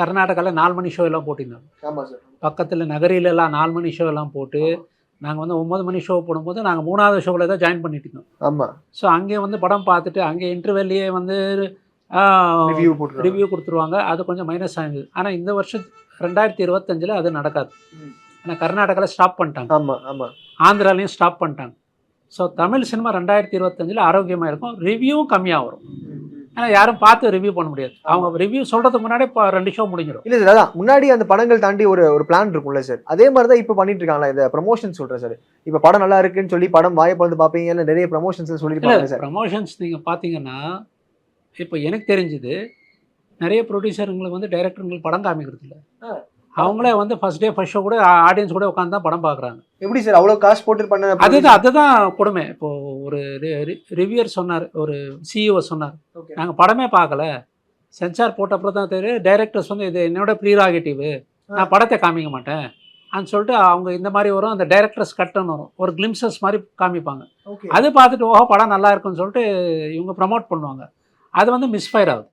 கர்நாடகாவில் 4 மணி ஷோ எல்லாம் போட்டிருந்தாங்க. ஆமா சார். பக்கத்தில் நகரிலெல்லாம் 4 மணி ஷோ எல்லாம் போட்டு நாங்கள் வந்து 9 மணி ஷோ போடும்போது நாங்கள் 3வது ஷோவில் தான் ஜாயின் பண்ணிட்டு இருந்தோம். ஆமாம். ஸோ அங்கே வந்து படம் பார்த்துட்டு அங்கே இன்டர்வெல்லையே வந்து ரிவ்யூ கொடுத்துருவாங்க. அது கொஞ்சம் மைனஸ் ஆகுது. ஆனால் இந்த வருஷம் 2025 அது நடக்காது. ஏன்னா கர்நாடகாவில் ஸ்டாப் பண்ணிட்டாங்க. ஆமாம் ஆமாம். ஆந்திராலையும் ஸ்டாப் பண்ணிட்டாங்க. ஸோ தமிழ் சினிமா 2025 ஆரோக்கியமாக இருக்கும். ரிவ்யூவும் கம்மியாக வரும். ஏன்னா யாரும் பார்த்து ரிவ்யூ பண்ண முடியாது. அவங்க ரிவ்யூ சொல்கிறதுக்கு முன்னாடி இப்போ 2 ஷோ முடிஞ்சிடும். இல்லை சார், அதான் முன்னாடி அந்த படங்கள் தாண்டி ஒரு பிளான் இருக்கும்ல சார், அதே மாதிரி தான் இப்போ பண்ணிட்டு இருக்காங்களா இந்த ப்ரமோஷன் சொல்கிறேன் சார். இப்போ படம் நல்லா இருக்குன்னு சொல்லி படம் வாய்ப்பு பார்ப்பீங்க, இல்லை நிறைய ப்ரமோஷன்ஸ் சொல்லியிருப்பாங்க சார். ப்ரமோஷன்ஸ் நீங்கள் பார்த்தீங்கன்னா இப்போ எனக்கு தெரிஞ்சுது நிறைய ப்ரொடியூசருங்களுக்கு வந்து டைரக்டருங்களுக்கு படம் காமிக்கிறது இல்லை. அவங்களே வந்து ஃபர்ஸ்ட் டே ஃபர்ஸ்ட் ஷோ கூட ஆடியன்ஸ் கூட உட்காந்து தான் படம் பார்க்குறாங்க. எப்படி சார் அவ்வளோ காசு போட்டு பண்ண? அதுதான் கொடுமை. இப்போது ஒரு ரிவ்யூவர் சொன்னார், ஒரு சிஇஓ சொன்னார், நாங்கள் படமே பார்க்கல, சென்சார் போட்ட அப்புறம் தான் தெரியும் டைரக்டர்ஸ் வந்து இது என்னோட ப்ரீராகேட்டிவ், நான் படத்தை காமிக்க மாட்டேன் அப்படின்னு சொல்லிட்டு அவங்க இந்த மாதிரி வரும். அந்த டைரக்டர்ஸ் கட்டுன்னு வரும், ஒரு கிளிம்சஸ் மாதிரி காமிப்பாங்க. அது பார்த்துட்டு ஓஹோ படம் நல்லா இருக்குன்னு சொல்லிட்டு இவங்க ப்ரமோட் பண்ணுவாங்க. அது வந்து மிஸ்ஃபயர் ஆகுது.